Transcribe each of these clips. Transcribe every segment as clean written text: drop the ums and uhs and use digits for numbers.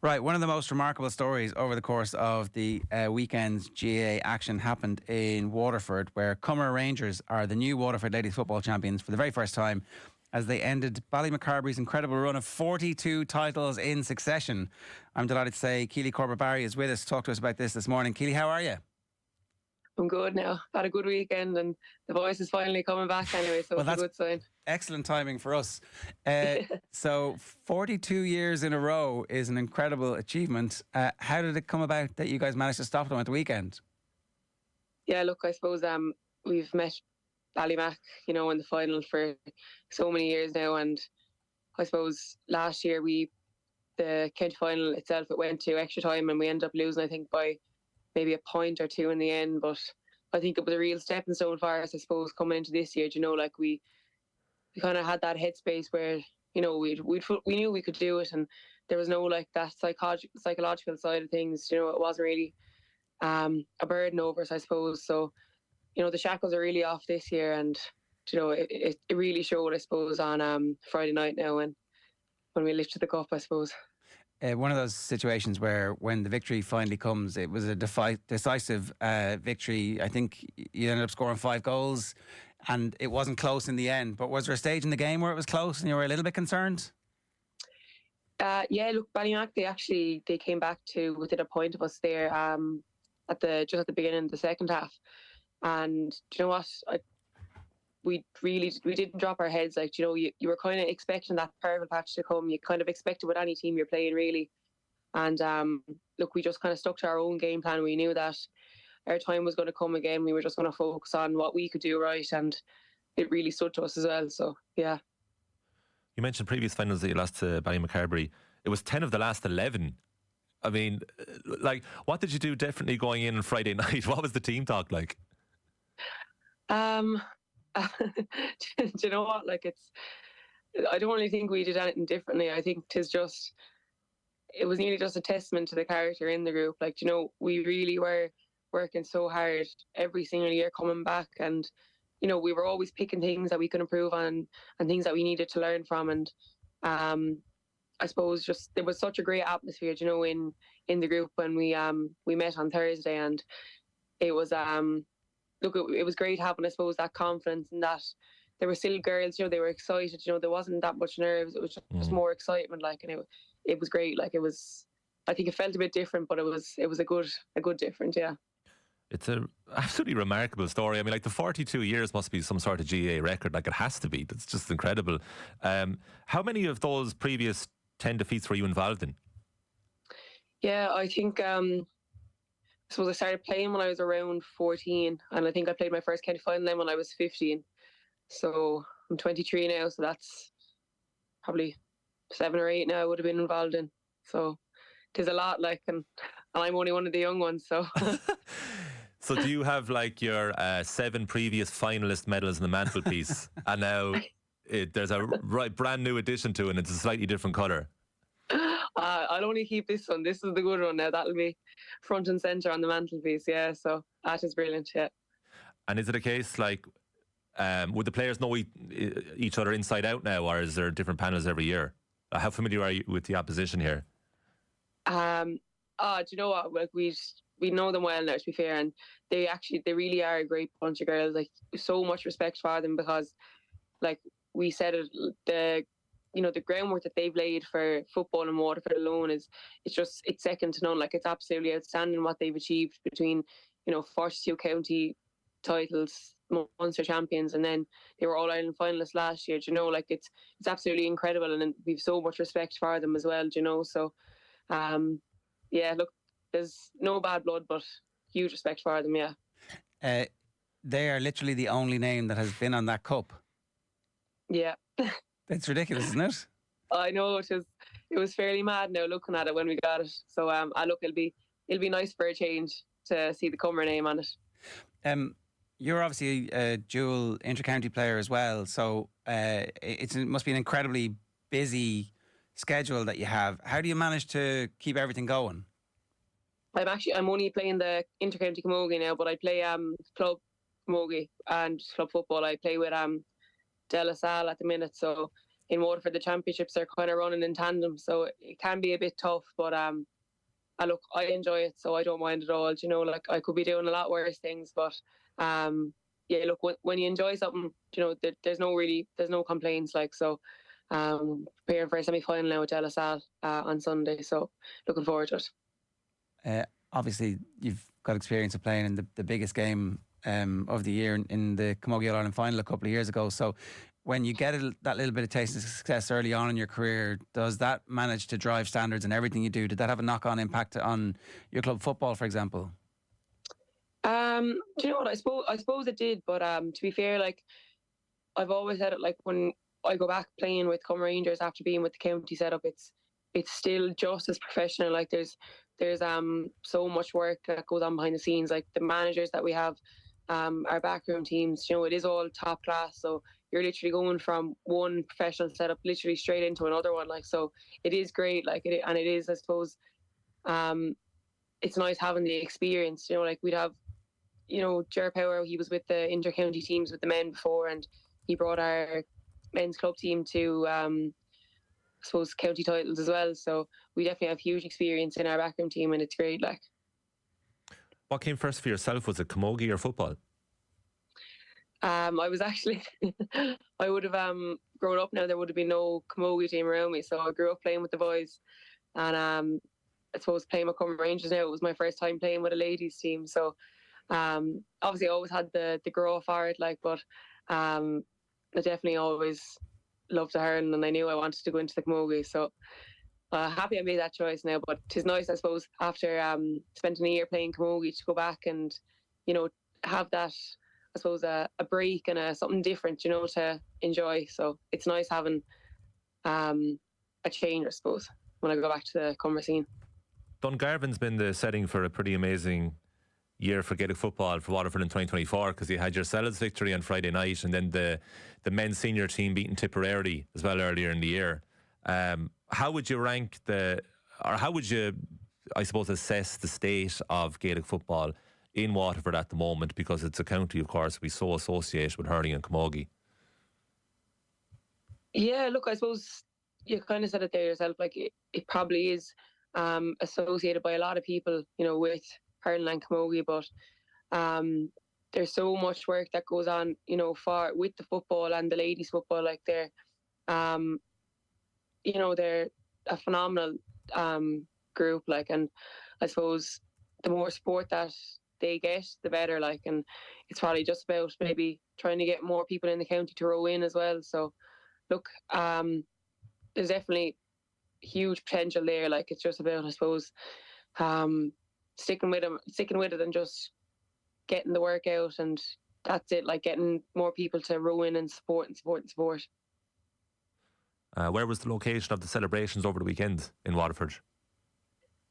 Right, one of the most remarkable stories over the course of the weekend's GAA action happened in Waterford, where Comeragh Rangers are the new Waterford Ladies Football Champions for the very first time, as they ended Ballymacarbry's incredible run of 42 titles in succession. I'm delighted to say Keeley Corbett Barry is with us to talk to us about this morning. Keeley, how are you? I'm good now. Had a good weekend and the voice is finally coming back anyway, so it's a good sign. Excellent timing for us. So 42 years in a row is an incredible achievement. How did it come about that you guys managed to stop them at the weekend? Yeah, look, I suppose we've met Ballymac, in the final for so many years now, and I suppose last year the county final itself, it went to extra time and we ended up losing, I think, by maybe a point or two in the end, but I think it was a real stepping stone for us, I suppose, coming into this year. We kind of had that headspace where we knew we could do it, and there was no that psychological side of things. It wasn't really a burden over us, I suppose. So the shackles are really off this year, and it really showed, I suppose, on Friday night now when we lifted the cup, I suppose. One of those situations where when the victory finally comes, it was a decisive victory. I think you ended up scoring 5 goals and it wasn't close in the end. But was there a stage in the game where it was close and you were a little bit concerned? Yeah, look, Ballymac, they came back to within a point of us there just at the beginning of the second half. And do you know what? We didn't drop our heads. You were kind of expecting that purple patch to come. You kind of expected with any team you're playing, really. And look, we just kind of stuck to our own game plan. We knew that our time was going to come again. We were just going to focus on what we could do right, and it really stood to us as well. So, yeah. You mentioned previous finals that you lost to Ballymacarbry. It was 10 of the last 11. I mean, what did you do differently going in on Friday night? What was the team talk like? Do you know what? I don't really think we did anything differently. I think it was nearly just a testament to the character in the group. We really were working so hard every single year coming back, and we were always picking things that we could improve on and things that we needed to learn from. And I suppose just there was such a great atmosphere, in the group when we met on Thursday, and it was look, it was great having, I suppose, that confidence, and that there were still girls, they were excited, there wasn't that much nerves, it was just more excitement, and it was great. I think it felt a bit different, but it was a good different, yeah. It's a absolutely remarkable story. I mean, the 42 years must be some sort of GAA record, it has to be. That's just incredible. How many of those previous 10 defeats were you involved in? Yeah, I think I suppose I started playing when I was around 14, and I think I played my first county final then when I was 15. So I'm 23 now, so that's probably 7 or 8 now I would have been involved in. So it is a lot, and I'm only one of the young ones, so. So do you have your 7 previous finalist medals in the mantelpiece, and now there's a brand new addition to it, and it's a slightly different colour? I'll only keep this one. This is the good one now. That'll be front and centre on the mantelpiece, yeah. So that is brilliant, yeah. And is it a case would the players know each other inside out now, or is there different panels every year? How familiar are you with the opposition here? Do you know what? We know them well now, to be fair, and they really are a great bunch of girls. So much respect for them, because we said it, the groundwork that they've laid for football in Waterford alone it's second to none. It's absolutely outstanding what they've achieved between 42 county titles, Munster champions, and then they were All-Ireland finalists last year. It's absolutely incredible, and we've so much respect for them as well. So yeah, look, there's no bad blood, but huge respect for them. Yeah, they are literally the only name that has been on that cup. Yeah. It's ridiculous, isn't it? I know, it was fairly mad now looking at it when we got it. So look, it'll be nice for a change to see the Comeragh name on it. You're obviously a dual intercounty player as well, so it must be an incredibly busy schedule that you have. How do you manage to keep everything going? I'm only playing the Intercounty Camogie now, but I play club Camogie and club football. I play with De La Salle at the minute, so in Waterford, the championships are kind of running in tandem, so it can be a bit tough. But look, I enjoy it, so I don't mind at all. You know, like I could be doing a lot worse things, but yeah, look, when you enjoy something, you know, there's no complaints. Like, so preparing for a semi-final now with De La Salle on Sunday, so looking forward to it. Obviously, you've got experience of playing in the biggest game of the year in the Camogie All-Ireland final a couple of years ago. So when you get that little bit of taste of success early on in your career, does that manage to drive standards in everything you do? Did that have a knock-on impact on your club football, for example? Do you know what? I suppose it did, but to be fair, like I've always said it, like when I go back playing with Comeragh Rangers after being with the county setup, it's still just as professional. Like there's so much work that goes on behind the scenes. Like the managers that we have, our backroom teams, you know, it is all top class. So you're literally going from one professional setup literally straight into another one. Like, so it is great. Like and it is, I suppose, it's nice having the experience. You know, like we'd have, you know, Ger Power, he was with the Intercounty teams with the men before, and he brought our men's club team to I suppose county titles as well. So we definitely have huge experience in our backroom team, and it's great. Like, what came first for yourself? Was it camogie or football? I was actually I would have grown up now. There would have been no camogie team around me, so I grew up playing with the boys, and I suppose playing with Comeragh Rangers now, it was my first time playing with a ladies team. So obviously I always had the grow for it, like, but I definitely always loved the hurling, and I knew I wanted to go into the camogie. So happy I made that choice now. But it's nice, I suppose, after spending a year playing camogie, to go back and, you know, have that, I suppose, a break and something different, you know, to enjoy. So it's nice having a change, I suppose, when I go back to the Comeragh scene. Dungarvan's been the setting for a pretty amazing year for Gaelic football for Waterford in 2024, because you had yourselves victory on Friday night, and then the men's senior team beating Tipperary as well earlier in the year. How would you rank how would you, I suppose, assess the state of Gaelic football in Waterford at the moment? Because it's a county, of course, we so associate with hurling and camogie. Yeah, look, I suppose you kind of said it there yourself. Like it probably is associated by a lot of people, you know, with hurling and camogie, but there's so much work that goes on, you know, with the football and the ladies football. Like they're you know, they're a phenomenal group, like, and I suppose the more support that they get, the better. Like, and it's probably just about maybe trying to get more people in the county to row in as well. So look, there's definitely huge potential there. Like, it's just about, I suppose, sticking with it and just getting the work out, and that's it. Like, getting more people to row in and support. Where was the location of the celebrations over the weekend in Waterford?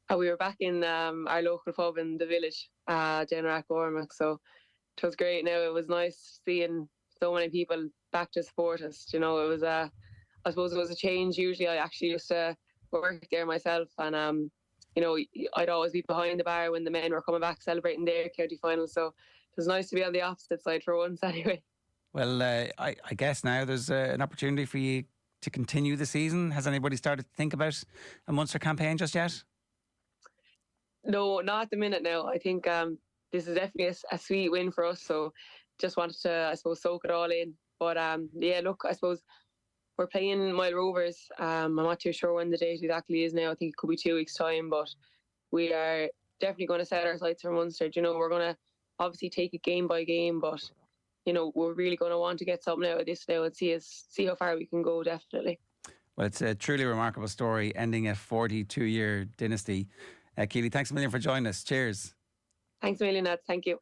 We were back in our local pub in the village, General Cormac. So it was great. Now, it was nice seeing so many people back to support us. You know, it was I suppose it was a change. Usually I actually used to work there myself, and you know, I'd always be behind the bar when the men were coming back celebrating their county final. So it was nice to be on the opposite side for once anyway. Well, I guess now there's an opportunity for you to continue the season. Has anybody started to think about a Munster campaign just yet? No, not at the minute now. I think this is definitely a sweet win for us. So just wanted to, I suppose, soak it all in. But yeah, look, I suppose we're playing Mile Rovers. I'm not too sure when the date exactly is now. I think it could be 2 weeks' time. But we are definitely going to set our sights for Munster. You know, we're going to obviously take it game by game, but you know, we're really going to want to get something out of this now and see how far we can go, definitely. Well, it's a truly remarkable story, ending a 42-year dynasty. Keeley, thanks a million for joining us. Cheers. Thanks a million, Nat. Thank you.